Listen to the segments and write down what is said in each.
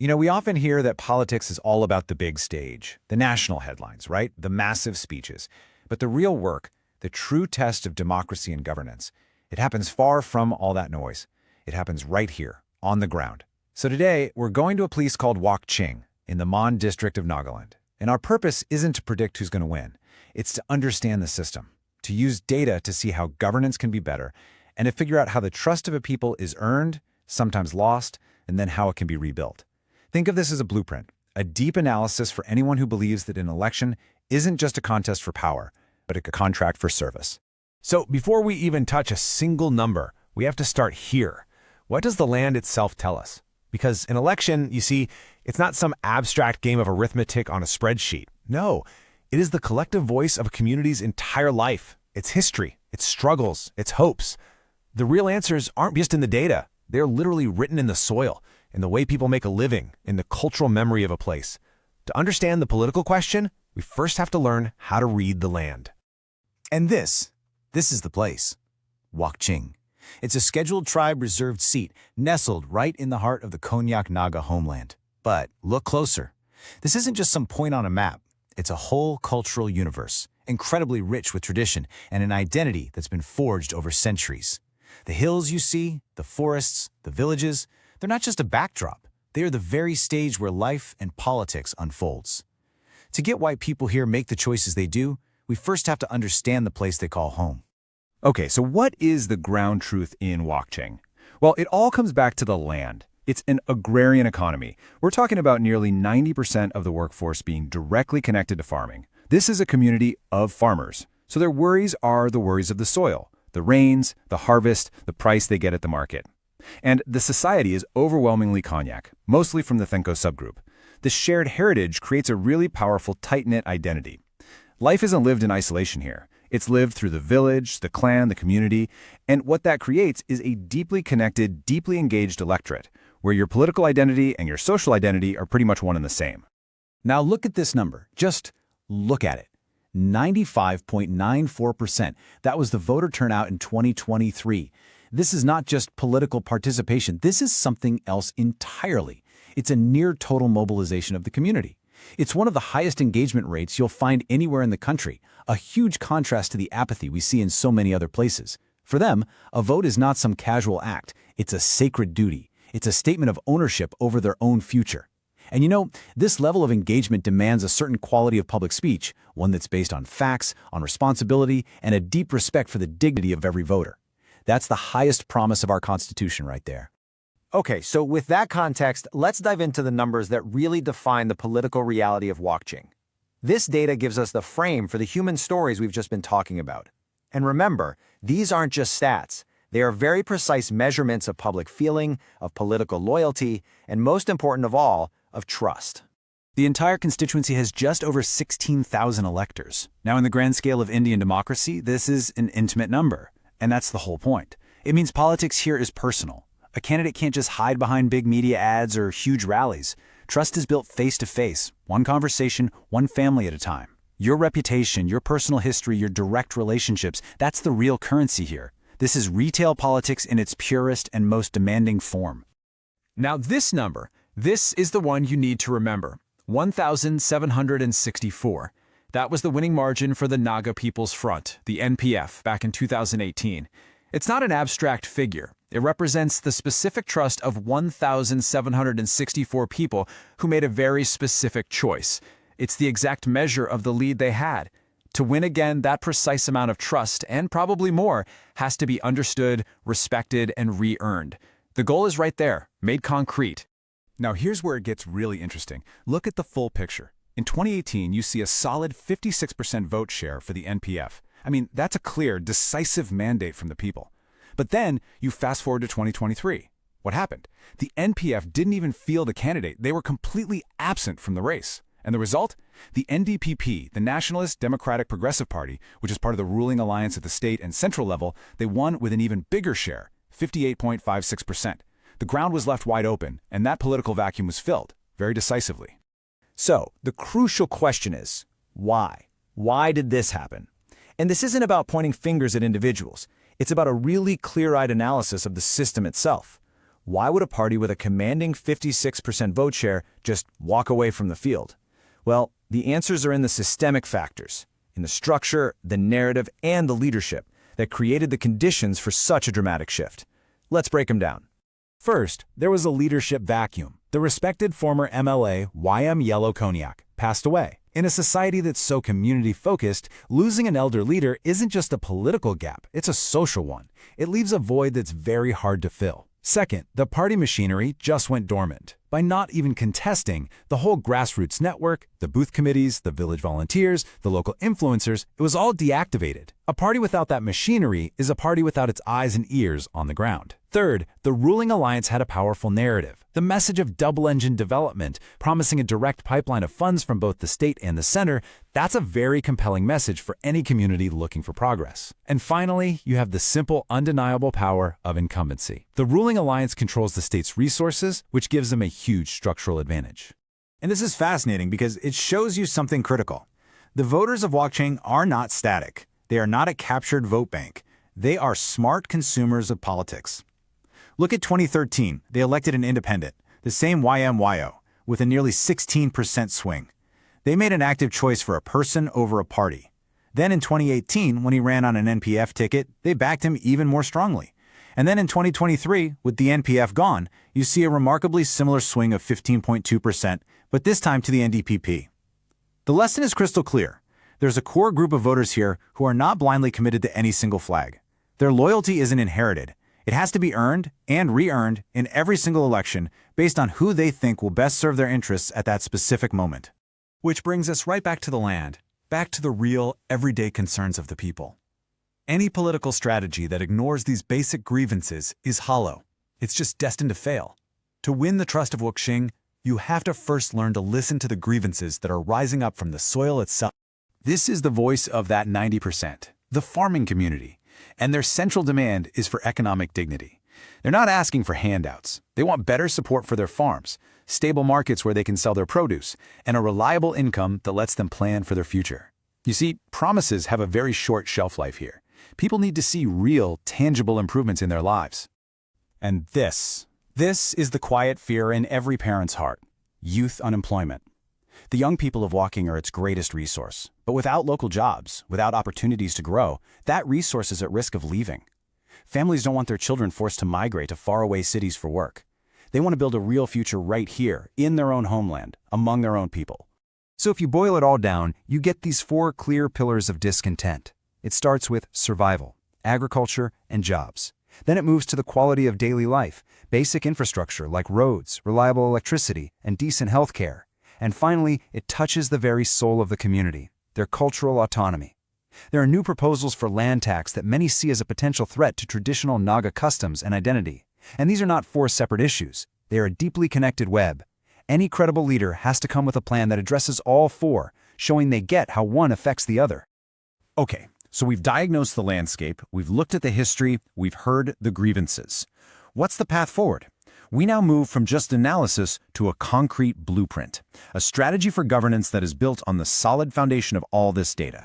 We often hear that politics is all about the big stage, the national headlines, right? The massive speeches. But the real work, the true test of democracy and governance, it happens far from all that noise. It happens right here, on the ground. So today, we're going to a place called Wakching in the Mon district of Nagaland. And our purpose isn't to predict who's going to win. It's to understand the system, to use data to see how governance can be better, and to figure out how the trust of a people is earned, sometimes lost, and then how it can be rebuilt. Think of this as a blueprint, a deep analysis for anyone who believes that an election isn't just a contest for power, but a contract for service. So before we even touch a single number, we have to start here. What does the land itself tell us? Because an election, you see, it's not some abstract game of arithmetic on a spreadsheet. No, it is the collective voice of a community's entire life, its history, its struggles, its hopes. The real answers aren't just in the data. They're literally written in the soil, in the way people make a living, in the cultural memory of a place. To understand the political question, we first have to learn how to read the land. And this is the place, Wakching. It's a scheduled tribe reserved seat nestled right in the heart of the Konyak Naga homeland. But look closer. This isn't just some point on a map. It's a whole cultural universe, incredibly rich with tradition and an identity that's been forged over centuries. The hills you see, the forests, the villages, they're not just a backdrop. They are the very stage where life and politics unfolds. To get why people here make the choices they do, we first have to understand the place they call home. Okay, so what is the ground truth in Wakching? Well, it all comes back to the land. It's an agrarian economy. We're talking about nearly 90% of the workforce being directly connected to farming. This is a community of farmers. So their worries are the worries of the soil, the rains, the harvest, the price they get at the market. And the society is overwhelmingly Konyak, mostly from the Thenko subgroup. This shared heritage creates a really powerful, tight-knit identity. Life isn't lived in isolation here. It's lived through the village, the clan, the community, and what that creates is a deeply connected, deeply engaged electorate, where your political identity and your social identity are pretty much one and the same. Now look at this number. Just look at it. 95.94%. That was the voter turnout in 2023. This is not just political participation. This is something else entirely. It's a near total mobilization of the community. It's one of the highest engagement rates you'll find anywhere in the country, a huge contrast to the apathy we see in so many other places. For them, a vote is not some casual act. It's a sacred duty. It's a statement of ownership over their own future. And this level of engagement demands a certain quality of public speech, one that's based on facts, on responsibility, and a deep respect for the dignity of every voter. That's the highest promise of our Constitution right there. Okay, so with that context, let's dive into the numbers that really define the political reality of Wakching. This data gives us the frame for the human stories we've just been talking about. And remember, these aren't just stats. They are very precise measurements of public feeling, of political loyalty, and most important of all, of trust. The entire constituency has just over 16,000 electors. Now, in the grand scale of Indian democracy, this is an intimate number. And that's the whole point. It means politics here is personal. A candidate can't just hide behind big media ads or huge rallies. Trust is built face-to-face, one conversation, one family at a time. Your reputation, your personal history, your direct relationships, that's the real currency here. This is retail politics in its purest and most demanding form. Now this number, this is the one you need to remember. 1,764. That was the winning margin for the Naga People's Front, the NPF, back in 2018. It's not an abstract figure. It represents the specific trust of 1,764 people who made a very specific choice. It's the exact measure of the lead they had. To win again, that precise amount of trust, and probably more, has to be understood, respected, and re-earned. The goal is right there, made concrete. Now here's where it gets really interesting. Look at the full picture. In 2018, you see a solid 56% vote share for the NPF. I mean, that's a clear, decisive mandate from the people. But then you fast forward to 2023. What happened? The NPF didn't even field a candidate. They were completely absent from the race. And the result? The NDPP, the Nationalist Democratic Progressive Party, which is part of the ruling alliance at the state and central level, they won with an even bigger share, 58.56%. The ground was left wide open, and that political vacuum was filled, very decisively. So, the crucial question is, why? Why did this happen? And this isn't about pointing fingers at individuals. It's about a really clear-eyed analysis of the system itself. Why would a party with a commanding 56% vote share just walk away from the field? Well, the answers are in the systemic factors, in the structure, the narrative, and the leadership that created the conditions for such a dramatic shift. Let's break them down. First, there was a leadership vacuum. The respected former MLA, YM Yellow Cognac, passed away. In a society that's so community-focused, losing an elder leader isn't just a political gap, it's a social one. It leaves a void that's very hard to fill. Second, the party machinery just went dormant. By not even contesting, the whole grassroots network, the booth committees, the village volunteers, the local influencers, it was all deactivated. A party without that machinery is a party without its eyes and ears on the ground. Third, the ruling alliance had a powerful narrative. The message of double-engine development, promising a direct pipeline of funds from both the state and the center, that's a very compelling message for any community looking for progress. And finally, you have the simple, undeniable power of incumbency. The ruling alliance controls the state's resources, which gives them a huge structural advantage. And this is fascinating because it shows you something critical. The voters of Wakching are not static. They are not a captured vote bank. They are smart consumers of politics. Look at 2013. They elected an independent, the same YMYO, with a nearly 16% swing. They made an active choice for a person over a party. Then in 2018, when he ran on an NPF ticket, they backed him even more strongly. And then in 2023, with the NPF gone, you see a remarkably similar swing of 15.2%, but this time to the NDPP. The lesson is crystal clear. There's a core group of voters here who are not blindly committed to any single flag. Their loyalty isn't inherited. It has to be earned and re-earned in every single election based on who they think will best serve their interests at that specific moment. Which brings us right back to the land, back to the real, everyday concerns of the people. Any political strategy that ignores these basic grievances is hollow. It's just destined to fail. To win the trust of Wakching, you have to first learn to listen to the grievances that are rising up from the soil itself. This is the voice of that 90%, the farming community, and their central demand is for economic dignity. They're not asking for handouts. They want better support for their farms, stable markets where they can sell their produce, and a reliable income that lets them plan for their future. You see, promises have a very short shelf life here. People need to see real, tangible improvements in their lives. And this is the quiet fear in every parent's heart: youth unemployment. The young people of Wakching are its greatest resource, but without local jobs, without opportunities to grow, that resource is at risk of leaving. Families don't want their children forced to migrate to faraway cities for work. They want to build a real future right here, in their own homeland, among their own people. So if you boil it all down, you get these 4 clear pillars of discontent. It starts with survival, agriculture, and jobs. Then it moves to the quality of daily life, basic infrastructure like roads, reliable electricity, and decent health care. And finally, it touches the very soul of the community, their cultural autonomy. There are new proposals for land tax that many see as a potential threat to traditional Naga customs and identity. And these are not 4 separate issues. They are a deeply connected web. Any credible leader has to come with a plan that addresses all 4, showing they get how one affects the other. Okay, so we've diagnosed the landscape, we've looked at the history, we've heard the grievances. What's the path forward? We now move from just analysis to a concrete blueprint, a strategy for governance that is built on the solid foundation of all this data.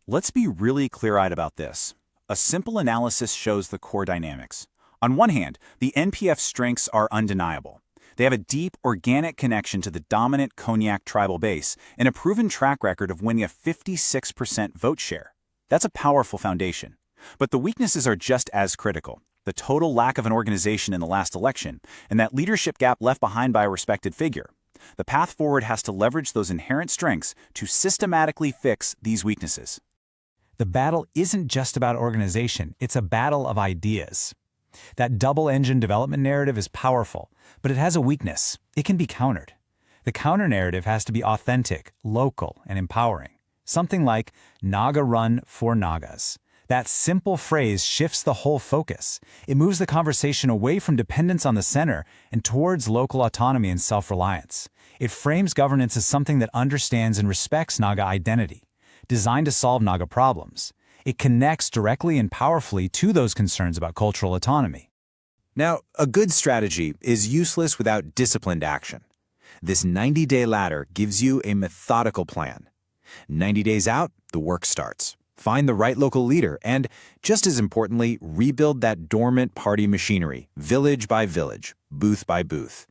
Let's be really clear-eyed about this. A simple analysis shows the core dynamics. On one hand, the NPF's strengths are undeniable. They have a deep, organic connection to the dominant Cognac tribal base and a proven track record of winning a 56% vote share. That's a powerful foundation. But the weaknesses are just as critical. The total lack of an organization in the last election, and that leadership gap left behind by a respected figure. The path forward has to leverage those inherent strengths to systematically fix these weaknesses. The battle isn't just about organization, it's a battle of ideas. That double-engine development narrative is powerful, but it has a weakness. It can be countered. The counter-narrative has to be authentic, local, and empowering. Something like Naga run for Nagas. That simple phrase shifts the whole focus. It moves the conversation away from dependence on the center and towards local autonomy and self-reliance. It frames governance as something that understands and respects Naga identity, designed to solve Naga problems. It connects directly and powerfully to those concerns about cultural autonomy. Now, a good strategy is useless without disciplined action. This 90-day ladder gives you a methodical plan. 90 days out, the work starts. find the right local leader, and, just as importantly, rebuild that dormant party machinery, village by village, booth by booth.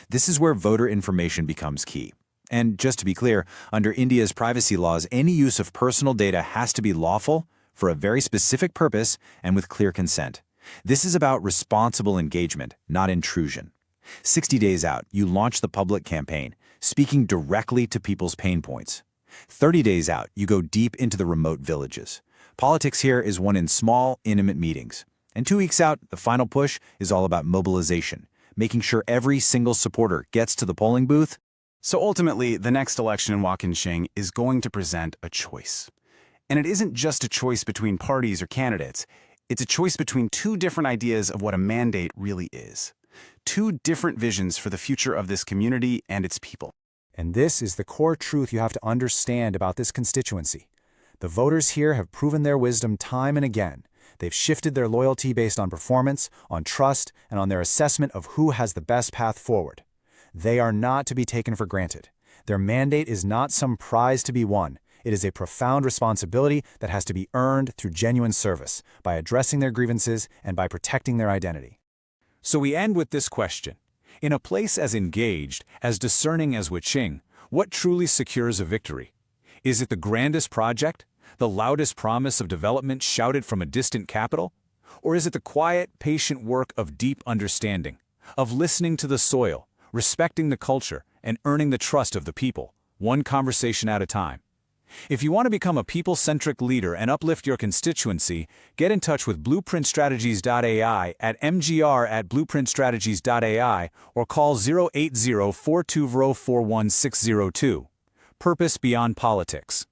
This is where voter information becomes key. And just to be clear, under India's privacy laws, any use of personal data has to be lawful, for a very specific purpose, and with clear consent. This is about responsible engagement, not intrusion. 60 days out, you launch the public campaign, speaking directly to people's pain points. 30 days out, you go deep into the remote villages. Politics here is won in small, intimate meetings. And 2 weeks out, the final push is all about mobilization, making sure every single supporter gets to the polling booth. So ultimately, the next election in Wakching is going to present a choice. And it isn't just a choice between parties or candidates. It's a choice between 2 different ideas of what a mandate really is. 2 different visions for the future of this community and its people. And this is the core truth you have to understand about this constituency. The voters here have proven their wisdom time and again. They've shifted their loyalty based on performance, on trust, and on their assessment of who has the best path forward. They are not to be taken for granted. Their mandate is not some prize to be won. It is a profound responsibility that has to be earned through genuine service, by addressing their grievances and by protecting their identity. So we end with this question. In a place as engaged, as discerning as Wakching, what truly secures a victory? Is it the grandest project, the loudest promise of development shouted from a distant capital? Or is it the quiet, patient work of deep understanding, of listening to the soil, respecting the culture, and earning the trust of the people, one conversation at a time? If you want to become a people-centric leader and uplift your constituency, get in touch with blueprintstrategies.ai at mgr@blueprintstrategies.ai or call 080-420-41602. Purpose beyond politics.